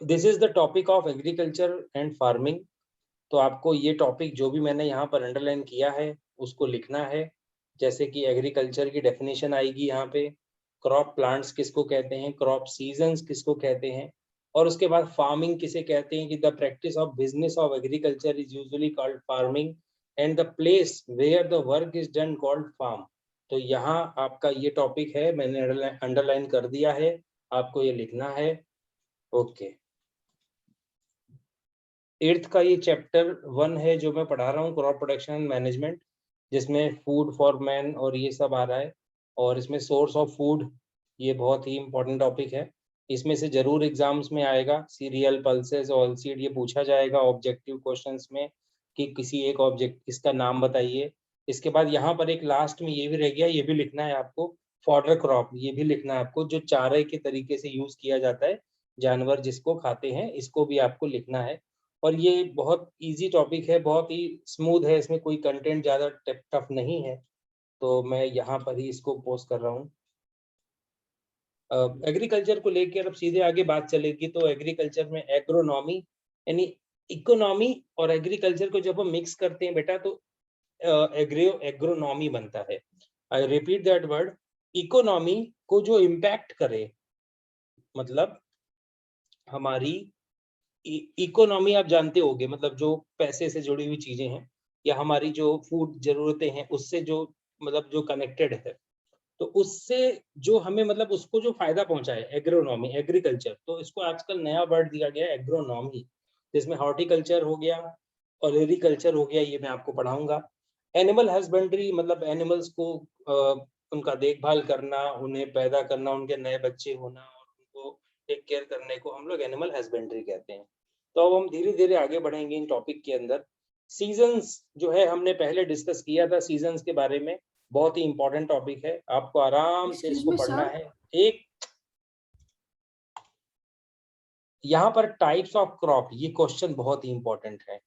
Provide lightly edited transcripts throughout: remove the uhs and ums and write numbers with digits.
This is the topic of agriculture and farming. तो आपको ये टॉपिक जो भी मैंने यहाँ पर अंडरलाइन किया है उसको लिखना है। जैसे कि एग्रीकल्चर की डेफिनेशन आएगी यहाँ पे, क्रॉप प्लांट्स किसको कहते हैं, क्रॉप सीजन्स किसको कहते हैं, और उसके बाद फार्मिंग किसे कहते हैं कि the practice of business of agriculture is usually called farming and the place where the work is done called farm. तो यहाँ आपका ये टॉपिक है, मैंने अंडरलाइन कर दिया है, आपको ये लिखना है। ओके, 8th का ये चैप्टर 1 है जो मैं पढ़ा रहा हूँ, क्रॉप प्रोडक्शन एंड मैनेजमेंट, जिसमें फूड फॉर मैन और ये सब आ रहा है, और इसमें सोर्स ऑफ फूड, ये बहुत ही इंपॉर्टेंट टॉपिक है। इसमें से जरूर एग्जाम्स में आएगा, सीरियल, पल्सेस, ऑल सीड, ये पूछा जाएगा ऑब्जेक्टिव क्वेश्चंस में कि किसी एक ऑब्जेक्ट इसका नाम बताइए। इसके बाद यहाँ पर एक लास्ट में ये भी रह गया, ये भी लिखना है आपको, फॉडर क्रॉप, ये भी लिखना है आपको, जो चारे के तरीके से यूज किया जाता है, जानवर जिसको खाते हैं, इसको भी आपको लिखना है। और ये बहुत इजी टॉपिक है, बहुत ही स्मूथ है, इसमें कोई कंटेंट ज़्यादा टफ नहीं है, तो मैं यहाँ पर ही इसको पोस्ट कर रहा हूँ। एग्रीकल्चर को लेकर अब सीधे आगे बात चलेगी। तो एग्रीकल्चर में एग्रोनॉमी यानी इकोनॉमी और एग्रीकल्चर को जब हम मिक्स करते हैं बेटा तो एग्रोनॉमी बनता है। I repeat that word, economy को जो इम्पैक्ट करे, मतलब हमारी इकोनॉमी आप जानते होंगे, मतलब जो पैसे से जुड़ी हुई चीजें हैं या हमारी जो फूड जरूरतें हैं उससे जो मतलब जो कनेक्टेड है, तो उससे जो हमें मतलब उसको जो फायदा पहुंचाए, एग्रोनॉमी, एग्रीकल्चर, तो इसको आजकल नया वर्ड दिया गया है एग्रोनॉमी, जिसमें हॉर्टिकल्चर हो गया और एग्रीकल्चर हो गया, ये मैं आपको पढ़ाऊंगा। एनिमल हस्बेंड्री मतलब एनिमल्स को उनका देखभाल करना, उन्हें पैदा करना, उनके नए बच्चे होना और उनको टेक केयर करने को हम लोग एनिमल हस्बेंड्री कहते हैं। तो अब हम धीरे धीरे आगे बढ़ेंगे इन टॉपिक के अंदर। सीजन्स जो है हमने पहले डिस्कस किया था सीजन्स के बारे में, बहुत ही इंपॉर्टेंट टॉपिक है, आपको आराम से Excuse इसको me, पढ़ना sir. है। एक यहाँ पर टाइप्स ऑफ क्रॉप, ये क्वेश्चन बहुत ही इंपॉर्टेंट है,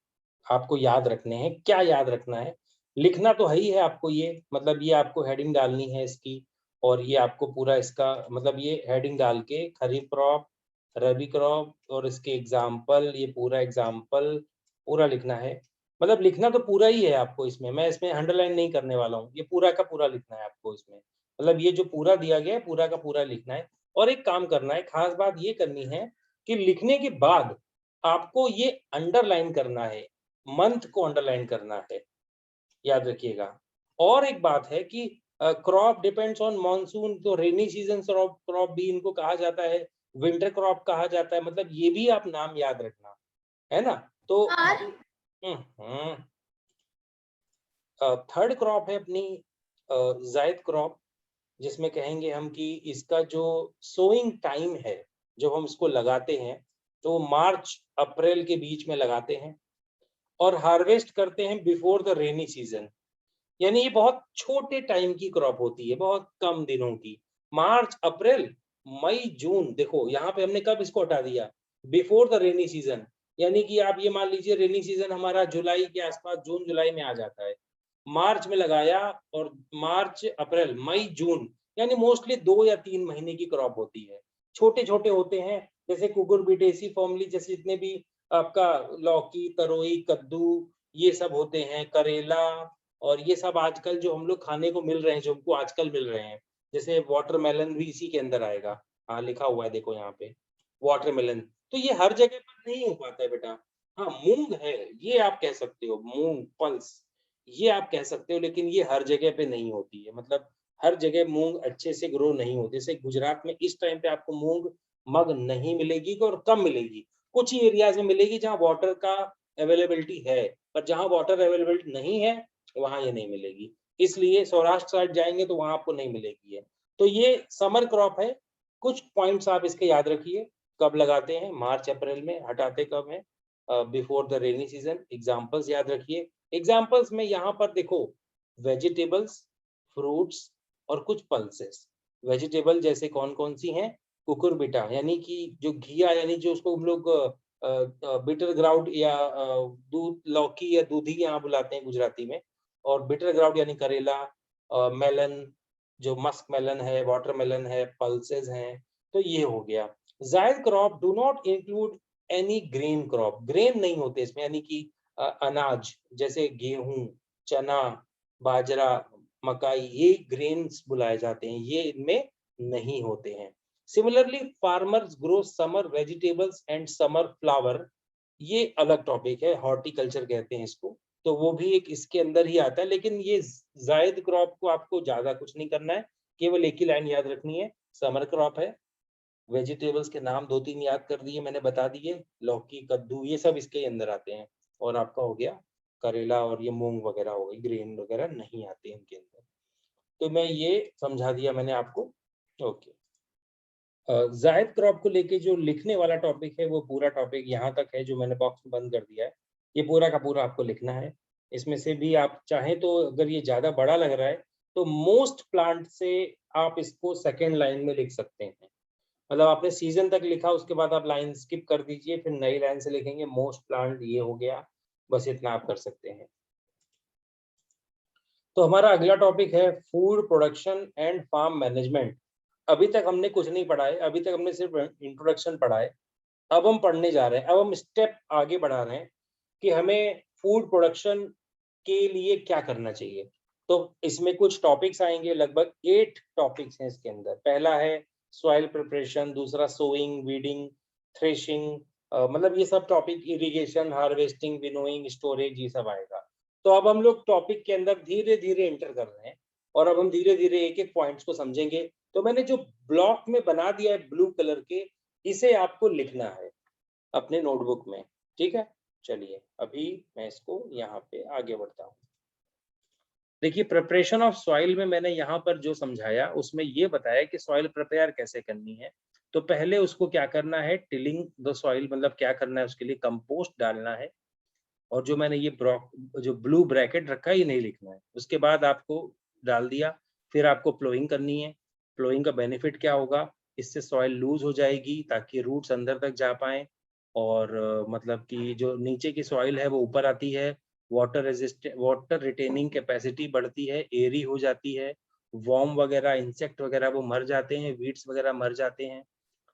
आपको याद रखने हैं। क्या याद रखना है, लिखना तो है ही है आपको, ये मतलब ये आपको हेडिंग डालनी है इसकी, और ये आपको पूरा इसका मतलब ये हेडिंग डाल के खरीफ क्रॉप, रबी क्रॉप और इसके एग्जाम्पल, ये पूरा एग्जाम्पल पूरा लिखना है। मतलब लिखना तो पूरा ही है आपको इसमें, मैं इसमें अंडरलाइन नहीं करने वाला हूँ, ये पूरा का पूरा लिखना है आपको इसमें। मतलब ये जो पूरा दिया गया है पूरा का पूरा लिखना है। और एक काम करना है, खास बात ये करनी है कि लिखने के बाद आपको ये अंडरलाइन करना है, मंथ को अंडरलाइन करना है, याद रखिएगा। और एक बात है कि क्रॉप डिपेंड्स ऑन मॉनसून, तो रेनी सीजन क्रॉप भी इनको कहा जाता है, विंटर क्रॉप कहा जाता है, मतलब ये भी आप नाम याद रखना है ना। तो Sir. थर्ड क्रॉप है अपनी जायद क्रॉप, जिसमें कहेंगे हम कि इसका जो सोइंग टाइम है, जब हम इसको लगाते हैं तो मार्च अप्रैल के बीच में लगाते हैं, और हार्वेस्ट करते हैं बिफोर द रेनी सीजन। यानी ये बहुत छोटे टाइम की क्रॉप होती है, बहुत कम दिनों की। मार्च अप्रैल मई जून, देखो यहाँ पे हमने कब इसको हटा दिया, बिफोर द रेनी सीजन, यानी कि आप ये मान लीजिए रेनी सीजन हमारा जुलाई के आसपास, जून जुलाई में आ जाता है, मार्च में लगाया, और मार्च अप्रैल मई जून, यानी मोस्टली 2 या 3 महीने की क्रॉप होती है, छोटे छोटे होते हैं। जैसे कुकुरबिटेसी फॉर्मली, जैसे जितने भी आपका लौकी, तरोई, कद्दू, ये सब होते हैं, करेला, और ये सब आजकल जो हम लोग खाने को मिल रहे हैं, जो हमको आजकल मिल रहे हैं, जैसे वाटरमेलन भी इसी के अंदर आएगा। हाँ लिखा हुआ है देखो यहाँ पे, वाटरमेलन। तो ये हर जगह पर नहीं हो पाता है बेटा। हाँ मूंग है, ये आप कह सकते हो, मूंग पल्स, ये आप कह सकते हो, लेकिन ये हर जगह पे नहीं होती है, मतलब हर जगह मूंग अच्छे से ग्रो नहीं होती। जैसे गुजरात में इस टाइम पे आपको मूंग मग नहीं मिलेगी और कम मिलेगी, कुछ ही एरियाज में मिलेगी जहाँ वाटर का अवेलेबिलिटी है, पर जहाँ वाटर अवेलेबिलिटी नहीं है वहाँ ये नहीं मिलेगी। इसलिए सौराष्ट्र साइड जाएंगे तो वहाँ आपको नहीं मिलेगी है। तो ये समर क्रॉप है। कुछ पॉइंट्स आप इसके याद रखिए, कब लगाते हैं, मार्च अप्रैल में, हटाते कब हैं, before the rainy season. Examples याद रखिए, एग्जाम्पल्स में यहाँ पर देखो, वेजिटेबल्स, फ्रूट्स और कुछ पल्सेस। वेजिटेबल जैसे कौन कौन सी हैं, कुकुरबिटा यानी कि जो घिया, यानी जो उसको हम लोग बिटर ग्राउट या दूध लौकी या दूधी यहाँ बुलाते हैं गुजराती में, और बिटर ग्राउट यानी करेला, मेलन जो मस्क मेलन है, वाटरमेलन है, पल्सेस हैं, तो ये हो गया। जायद crop do not include any grain crop, grain नहीं होते इसमें, यानी कि अनाज जैसे गेहूं, चना, बाजरा, मकाई, ये ग्रेन्स बुलाए जाते हैं, ये इनमें नहीं होते हैं। Similarly farmers grow summer vegetables and summer flower, ये अलग टॉपिक है, हॉर्टिकल्चर कहते हैं इसको, तो वो भी एक इसके अंदर ही आता है। लेकिन ये जायद क्रॉप को आपको ज्यादा कुछ नहीं करना है, केवल एक ही लाइन याद रखनी है, समर क्रॉप है। वेजिटेबल्स के नाम 2-3 याद कर दिए मैंने, बता दिए, लौकी, कद्दू, ये सब इसके अंदर आते हैं। और आपका हो गया करेला और ये मूंग वगैरह हो गई, ग्रेन वगैरह नहीं आते इनके अंदर। तो मैं ये समझा दिया मैंने आपको। ओके, जायद क्रॉप को लेके जो लिखने वाला टॉपिक है वो पूरा टॉपिक यहाँ तक है, जो मैंने बॉक्स में बंद कर दिया है, ये पूरा का पूरा आपको लिखना है। इसमें से भी आप चाहें तो, अगर ये ज्यादा बड़ा लग रहा है तो मोस्ट प्लांट से आप इसको सेकेंड लाइन में लिख सकते हैं। मतलब आपने सीजन तक लिखा, उसके बाद आप लाइन स्किप कर दीजिए, फिर नई लाइन से लिखेंगे मोस्ट प्लांट, ये हो गया, बस इतना आप कर सकते हैं। तो हमारा अगला टॉपिक है food production and farm management. अभी तक हमने कुछ नहीं पढ़ा है, अभी तक हमने सिर्फ इंट्रोडक्शन पढ़ा है। अब हम पढ़ने जा रहे हैं, अब हम स्टेप आगे बढ़ा रहे हैं कि हमें फूड प्रोडक्शन के लिए क्या करना चाहिए। तो इसमें कुछ टॉपिक्स आएंगे, लगभग 8 टॉपिक्स हैं इसके अंदर। पहला है सॉइल प्रिपरेशन, दूसरा सोइंग, वीडिंग, थ्रेशिंग, मतलब ये सब topic, irrigation, harvesting, winnowing, storage, ये सब आएगा। तो अब हम लोग टॉपिक के अंदर धीरे धीरे एंटर कर रहे हैं और अब हम धीरे धीरे एक एक पॉइंट्स को समझेंगे। तो मैंने जो ब्लॉक में बना दिया है ब्लू कलर के, इसे आपको लिखना है अपने नोटबुक में, ठीक है। चलिए अभी मैं इसको यहाँ पे आगे बढ़ता हूँ। देखिए, प्रिपरेशन ऑफ सॉइल में मैंने यहाँ पर जो समझाया उसमें ये बताया कि सॉइल प्रिपेयर कैसे करनी है। तो पहले उसको क्या करना है, टिलिंग द सॉइल, मतलब क्या करना है, उसके लिए कंपोस्ट डालना है। और जो मैंने ये जो ब्लू ब्रैकेट रखा है, ये नहीं लिखना है। उसके बाद आपको डाल दिया, फिर आपको प्लोइंग करनी है। प्लोइंग का बेनिफिट क्या होगा, इससे सॉइल लूज हो जाएगी ताकि रूट्स अंदर तक जा पाए, और मतलब कि जो नीचे की सॉइल है वो ऊपर आती है, वाटर रिटेनिंग कैपेसिटी बढ़ती है, एरी हो जाती है, वॉर्म वगैरह, इंसेक्ट वगैरह वो मर जाते हैं, वीड्स वगैरह मर जाते हैं।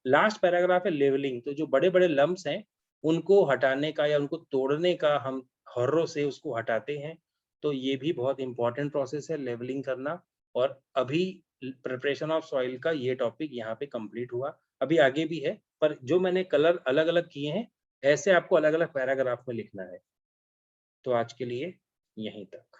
लास्ट पैराग्राफ है लेवलिंग। तो जो बड़े बड़े लम्ब्स हैं उनको हटाने का या उनको तोड़ने का हम हर्रों से उसको हटाते हैं। तो ये भी बहुत इंपॉर्टेंट प्रोसेस है, लेवलिंग करना। और अभी प्रिपरेशन ऑफ सॉइल का ये टॉपिक यहाँ पे कंप्लीट हुआ। अभी आगे भी है, पर जो मैंने कलर अलग अलग किए हैं, ऐसे आपको अलग अलग पैराग्राफ में लिखना है। तो आज के लिए यहीं तक।